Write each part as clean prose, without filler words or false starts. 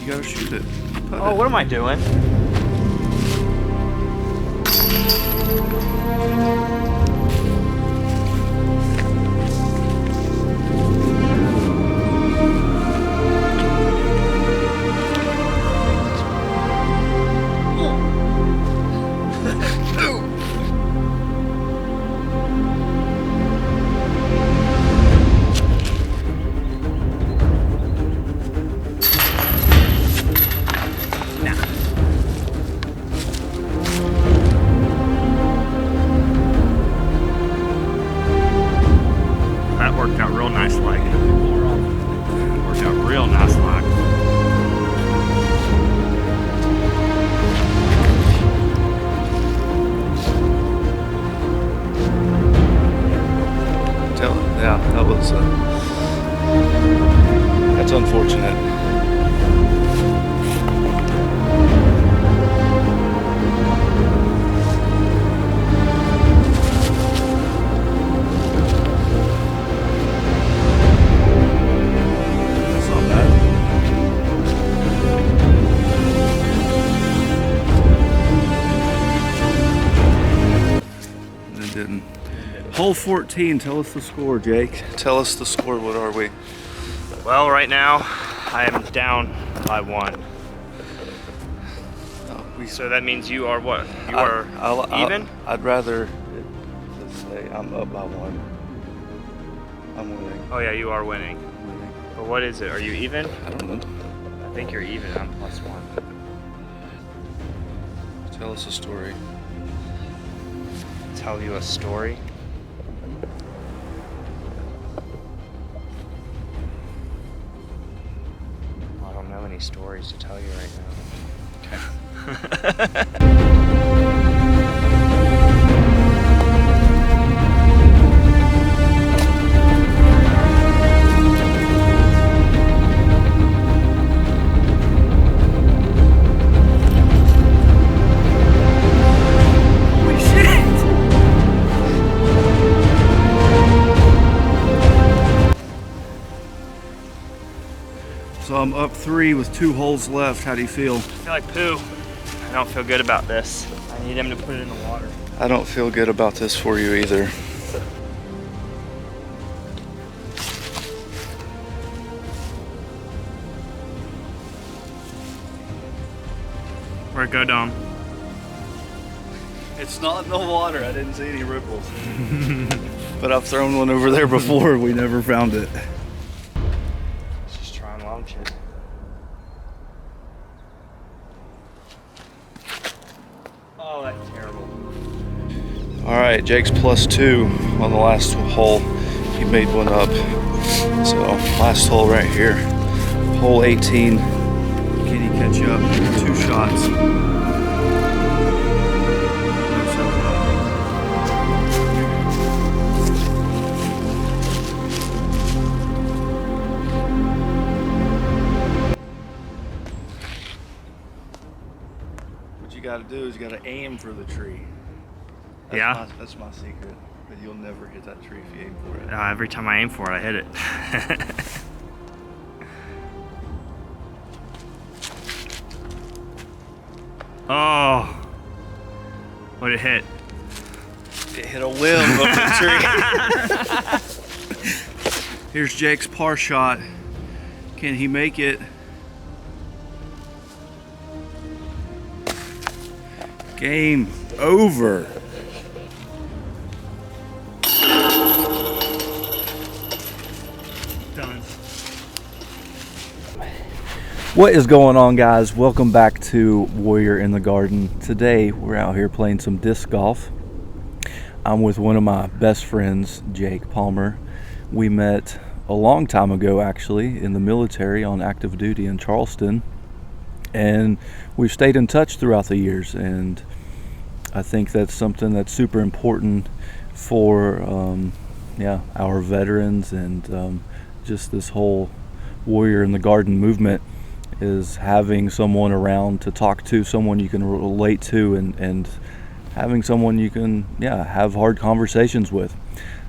You gotta shoot it. Oh, what am I doing? Worked out real nice like. Worked out real nice like. Yeah, that was that's unfortunate. Didn't. Hole 14, tell us the score, Jake. Tell us the score, what are we? Well, right now, I am down by 1. So that means you are what? You are even? I'd rather just say I'm up by 1. I'm winning. Oh yeah, you are winning. But what is it? Are you even? I don't know. I think you're even. I'm +1. Tell us a story. Tell you a story. I don't know any stories to tell you right now. Okay. So I'm up 3 with 2 holes left. How do you feel? I feel like poo. I don't feel good about this. I need him to put it in the water. I don't feel good about this for you either. Where'd it go, Dom? It's not in the water. I didn't see any ripples. But I've thrown one over there before. We never found it. Let's just try and launch it. Oh, that's terrible. All right, Jake's +2 on the last hole. He made one up. So last hole right here, hole 18. Can he catch up? 2 shots. What you got to do is you got to aim for the tree. That's my secret. But you'll never hit that tree if you aim for it. Every time I aim for it, I hit it. Oh, what'd it hit? It hit a limb of the tree. Here's Jake's par shot. Can he make it? Game over. Done. What is going on, guys? Welcome back to Warrior in the Garden. Today we're out here playing some disc golf. I'm with one of my best friends, Jake Palmer. We met a long time ago, actually, in the military on active duty in Charleston, and we've stayed in touch throughout the years, and I think that's something that's super important for our veterans and just this whole Warrior in the Garden movement, is having someone around to talk to, someone you can relate to, and having someone you can have hard conversations with.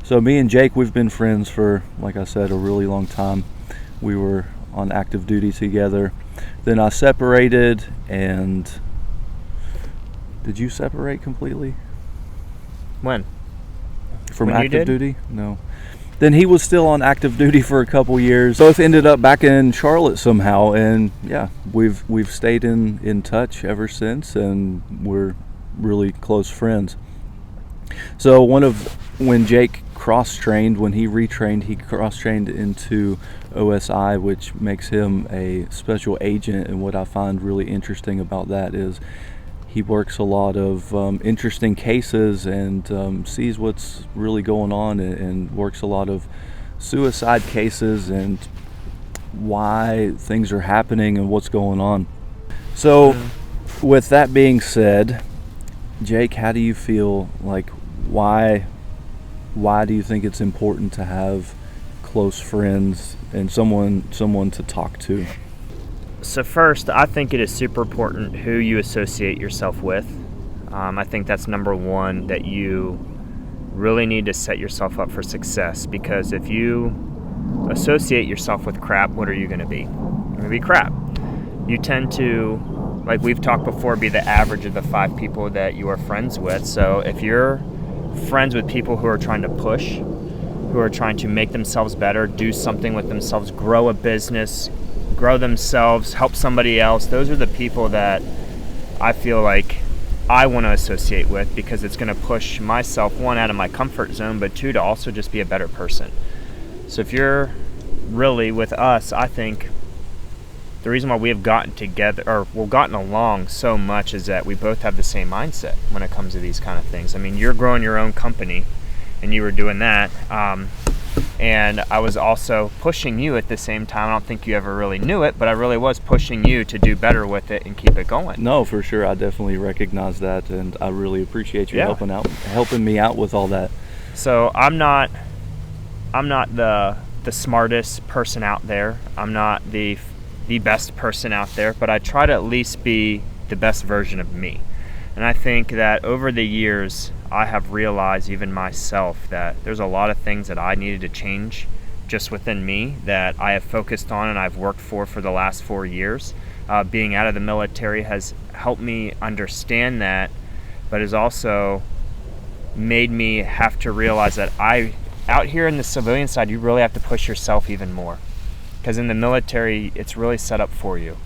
So me and Jake, we've been friends for, like I said, a really long time. We were on active duty together, Then I separated, and did you separate completely When? from When you active did? duty? No. Then he was still on active duty for a couple years. Both ended up back in Charlotte somehow, and yeah, we've stayed in touch ever since, and we're really close friends. So when Jake cross-trained, when he retrained, he cross-trained into OSI, which makes him a special agent. And what I find really interesting about that is he works a lot of interesting cases and sees what's really going on, and works a lot of suicide cases and why things are happening and what's going on. So with that being said, Jake, how do you feel? Like, why do you think it's important to have close friends and someone to talk to? So first, I think it is super important who you associate yourself with. I think that's number one, that you really need to set yourself up for success, because if you associate yourself with crap, what are you going to be? You're going to be crap. You tend to, like we've talked before, be the average of the 5 people that you are friends with. So if you're friends with people who are trying to push, who are trying to make themselves better, do something with themselves, grow a business, grow themselves, help somebody else, those are the people that I feel like I want to associate with, because it's going to push myself, one, out of my comfort zone, but 2, to also just be a better person. So if you're really with us, I think the reason why we have gotten together, or we've gotten along so much, is that we both have the same mindset when it comes to these kind of things. I mean, you're growing your own company, and you were doing that, and I was also pushing you at the same time. I don't think you ever really knew it, but I really was pushing you to do better with it and keep it going. No, for sure. I definitely recognize that, and I really appreciate you helping me out with all that. So I'm not the smartest person out there. I'm not the best person out there, but I try to at least be the best version of me. And I think that over the years, I have realized, even myself, that there's a lot of things that I needed to change just within me, that I have focused on and I've worked for the last 4 years. Being out of the military has helped me understand that, but has also made me have to realize that out here in the civilian side, you really have to push yourself even more. Because in the military, it's really set up for you.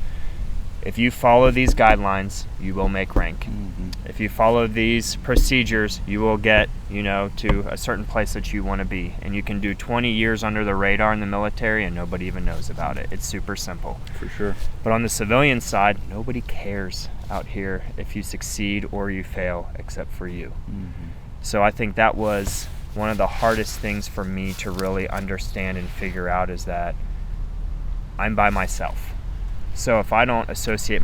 If you follow these guidelines, you will make rank. Mm-hmm. If you follow these procedures, you will get, to a certain place that you want to be. And you can do 20 years under the radar in the military and nobody even knows about it. It's super simple. For sure. But on the civilian side, nobody cares out here if you succeed or you fail except for you. Mm-hmm. So I think that was one of the hardest things for me to really understand and figure out, is that I'm by myself. So if I don't associate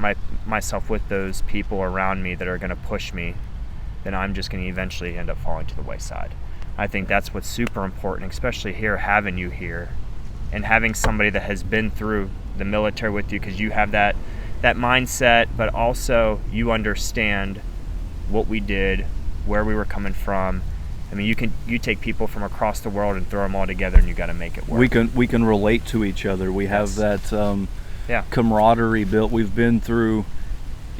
myself with those people around me that are going to push me, then I'm just going to eventually end up falling to the wayside. I think that's what's super important, especially here, having you here and having somebody that has been through the military with you, because you have that mindset, but also you understand what we did, where we were coming from. I mean, you take people from across the world and throw them all together, and you got to make it work. We can relate to each other. We have that camaraderie built. We've been through,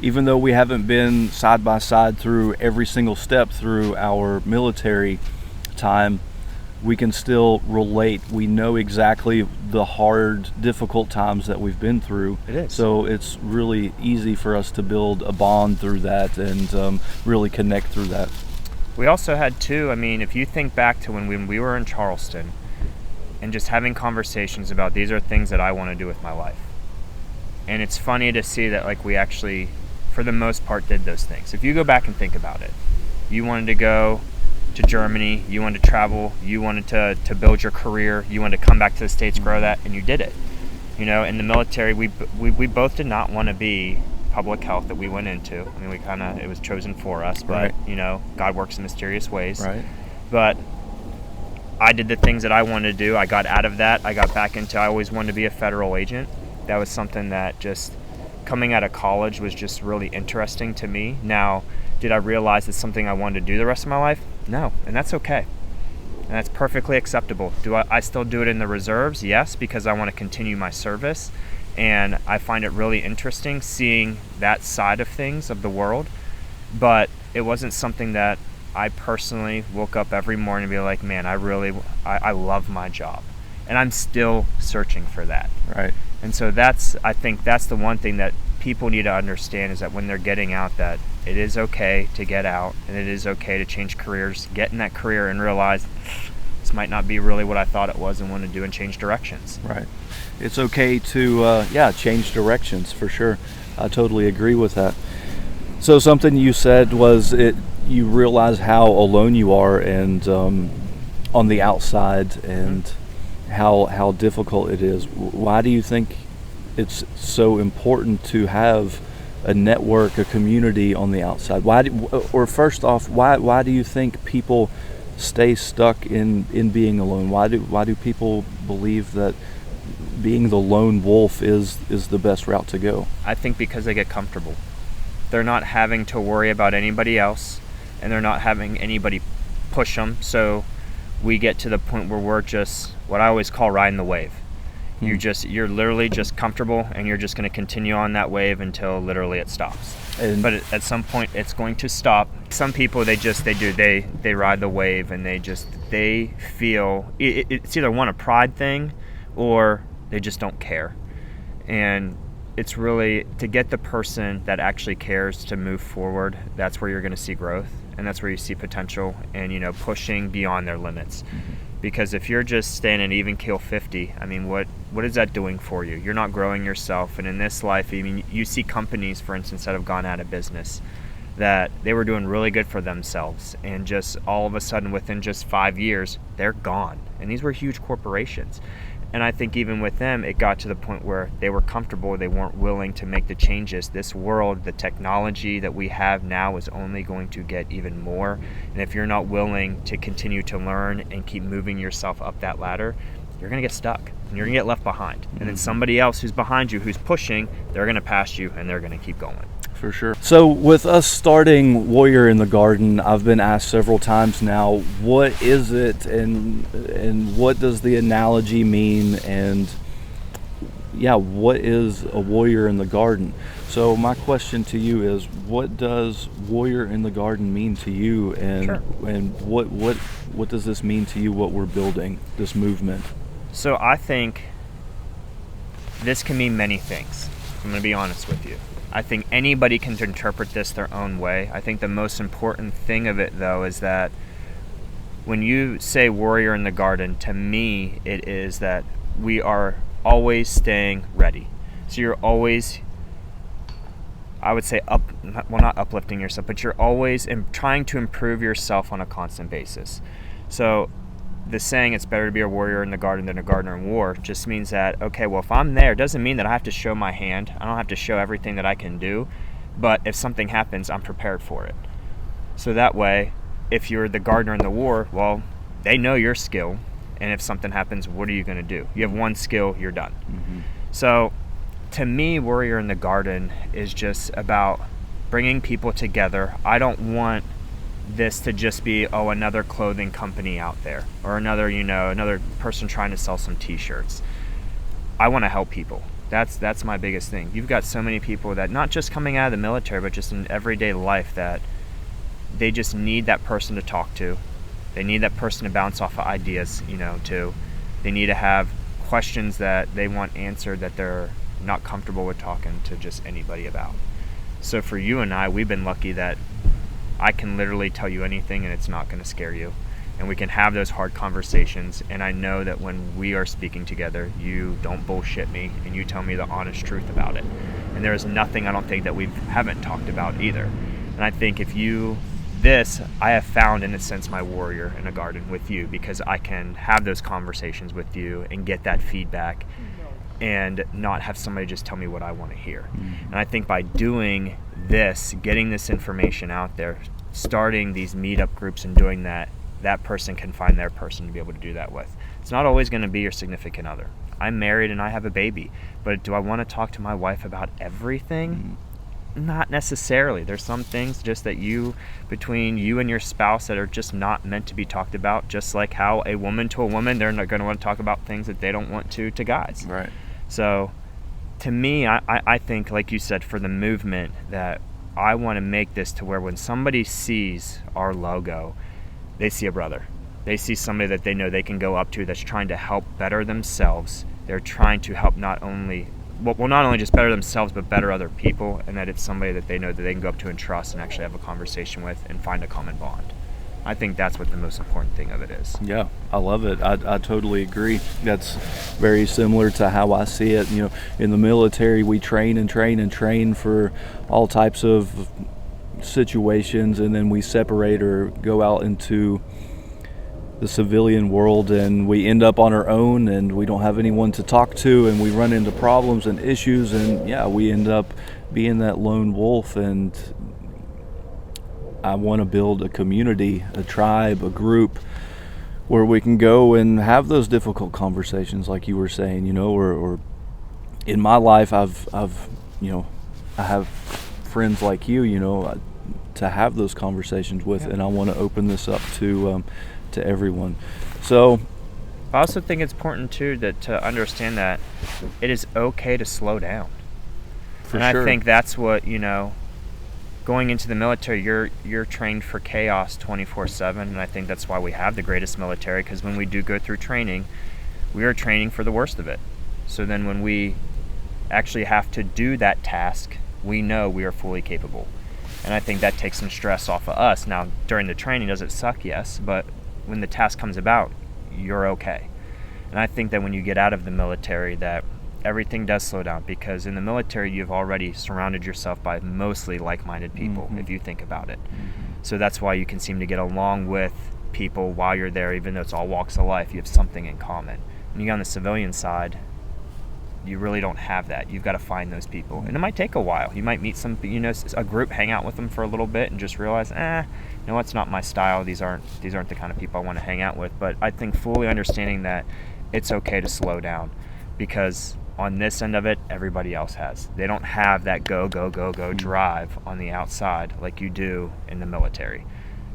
even though we haven't been side by side through every single step through our military time, we can still relate. We know exactly the hard, difficult times that we've been through. It is. So it's really easy for us to build a bond through that and really connect through that. We also had too, I mean, if you think back to when we were in Charleston and just having conversations about, these are things that I want to do with my life. And it's funny to see that, like, we actually, for the most part, did those things. If you go back and think about it, you wanted to go to Germany, you wanted to travel, you wanted to build your career, you wanted to come back to the States, grow that, and you did it. In the military, we both did not want to be public health that we went into. I mean, it was chosen for us, but, right. God works in mysterious ways. Right. But I did the things that I wanted to do. I got out of that. I got back into, I always wanted to be a federal agent. That was something that just coming out of college was just really interesting to me. Now, did I realize it's something I wanted to do the rest of my life? No, and that's okay. And that's perfectly acceptable. Do I still do it in the reserves? Yes, because I want to continue my service. And I find it really interesting seeing that side of things, of the world. But it wasn't something that I personally woke up every morning and be like, man, I love my job. And I'm still searching for that. Right. And so I think that's the one thing that people need to understand, is that when they're getting out, that it is okay to get out, and it is okay to change careers, get in that career and realize this might not be really what I thought it was, and want to do and change directions. Right. It's okay to, change directions, for sure. I totally agree with that. So something you said was you realize how alone you are, and on the outside, and how difficult it is. Why do you think it's so important to have a network, a community on the outside? First off, why do you think people stay stuck in being alone? Why do people believe that being the lone wolf is the best route to go? I think because they get comfortable. They're not having to worry about anybody else, and they're not having anybody push them. So we get to the point where we're just what I always call riding the wave. You're literally just comfortable, and you're just going to continue on that wave until literally it stops. But at some point it's going to stop. Some people, they ride the wave, and they feel it's either a pride thing, or they just don't care. And it's really to get the person that actually cares to move forward. That's where you're going to see growth, and that's where you see potential, and pushing beyond their limits. Because if you're just staying at even keel 50, I mean, what is that doing for you? You're not growing yourself. And in this life, I mean, you see companies, for instance, that have gone out of business, that they were doing really good for themselves, and just all of a sudden within just 5 years, they're gone. And these were huge corporations. And I think even with them, it got to the point where they were comfortable. They weren't willing to make the changes. This world, the technology that we have now, is only going to get even more. And if you're not willing to continue to learn and keep moving yourself up that ladder, you're going to get stuck, and you're going to get left behind. And then somebody else who's behind you, who's pushing, they're going to pass you, and they're going to keep going. For sure. So with us starting Warrior in the Garden, I've been asked several times now, what is it, and what does the analogy mean, and what is a warrior in the garden? So my question to you is, what does Warrior in the Garden mean to you, and Sure. and what does this mean to you, what we're building, this movement? So I think this can mean many things. I'm going to be honest with you. I think anybody can interpret this their own way. I think the most important thing of it, though, is that when you say warrior in the garden, to me, it is that we are always staying ready. So you're always, I would say, not uplifting yourself, but you're always trying to improve yourself on a constant basis. So the saying, it's better to be a warrior in the garden than a gardener in war, just means that, okay, well, if I'm there, it doesn't mean that I have to show my hand. I don't have to show everything that I can do, but if something happens, I'm prepared for it. So that way, if you're the gardener in the war, well, they know your skill, and if something happens, what are you going to do? You have one skill, you're done. So to me, Warrior in the Garden is just about bringing people together. I don't want this to just be, another clothing company out there, or another person trying to sell some t-shirts. I want to help people. That's my biggest thing. You've got so many people that, not just coming out of the military, but just in everyday life, that they just need that person to talk to. They need that person to bounce off of ideas, they need to have questions that they want answered that they're not comfortable with talking to just anybody about. So for you and I, we've been lucky that I can literally tell you anything and it's not going to scare you. And we can have those hard conversations. And I know that when we are speaking together, you don't bullshit me and you tell me the honest truth about it. And there is nothing I don't think that we haven't talked about either. And I think I have found, in a sense, my warrior in a garden with you, because I can have those conversations with you and get that feedback and not have somebody just tell me what I want to hear. And I think by doing this, getting this information out there, starting these meetup groups and doing that, that person can find their person to be able to do that with. It's not always going to be your significant other. I'm married and I have a baby, but do I want to talk to my wife about everything? Not necessarily. There's some things just that between you and your spouse, that are just not meant to be talked about, just like how a woman to a woman, they're not going to want to talk about things that they don't want to guys. Right. So to me, I think, like you said, for the movement, that I want to make this to where when somebody sees our logo, they see a brother. They see somebody that they know they can go up to that's trying to help better themselves. They're trying to help not only just better themselves, but better other people, and that it's somebody that they know that they can go up to and trust and actually have a conversation with and find a common bond. I think that's what the most important thing of it is. Yeah, I love it. I totally agree. That's very similar to how I see it. You know, in the military, we train and train and train for all types of situations, and then we separate or go out into the civilian world, and we end up on our own, and we don't have anyone to talk to, and we run into problems and issues, and yeah, we end up being that lone wolf. And I want to build a community, a tribe, a group where we can go and have those difficult conversations, like you were saying, you know, or in my life, I've you know, I have friends like you know, to have those conversations with, and I want to open this up to everyone. So I also think it's important too to understand that it is okay to slow down. For and sure. I think that's what, you know, going into the military, you're trained for chaos 24/7, and I think that's why we have the greatest military, because when we do go through training, we are training for the worst of it. So then when we actually have to do that task, we know we are fully capable. And I think that takes some stress off of us. Now, during the training, does it suck? Yes. But when the task comes about, you're okay. And I think that when you get out of the military, that everything does slow down, because in the military, you've already surrounded yourself by mostly like-minded people, if you think about it. So that's why you can seem to get along with people while you're there, even though it's all walks of life. You have something in common. When you get on the civilian side, you really don't have that. You've got to find those people, and it might take a while. You might meet some, you know, a group, hang out with them for a little bit, and just realize, you know, it's not my style. These aren't the kind of people I want to hang out with. But I think fully understanding that it's okay to slow down, because on this end of it, everybody else has. They don't have that go drive on the outside like you do in the military.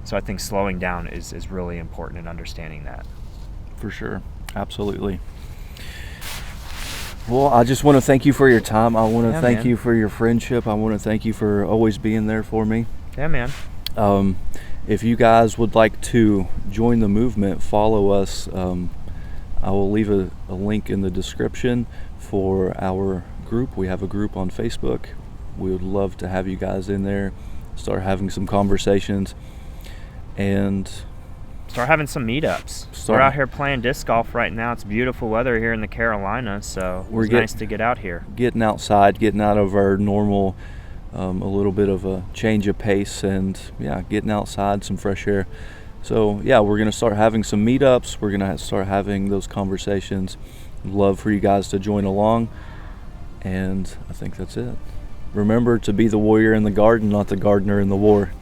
So I think slowing down is really important in understanding that. For sure. Absolutely. Well, I just want to thank you for your time. I want to thank you for your friendship. I want to thank you for always being there for me. Yeah, man. If you guys would like to join the movement, follow us. I will leave a link in the description for our group. We have a group on Facebook. We would love to have you guys in there, start having some conversations, and start having some meetups. We're out here playing disc golf right now. It's beautiful weather here in the Carolinas, so it's nice to get out here. Getting outside, getting out of our normal, a little bit of a change of pace, and yeah, getting outside, some fresh air. So yeah, we're going to start having some meetups. We're going to start having those conversations. Love for you guys to join along, and I think that's it. Remember to be the warrior in the garden, not the gardener in the war.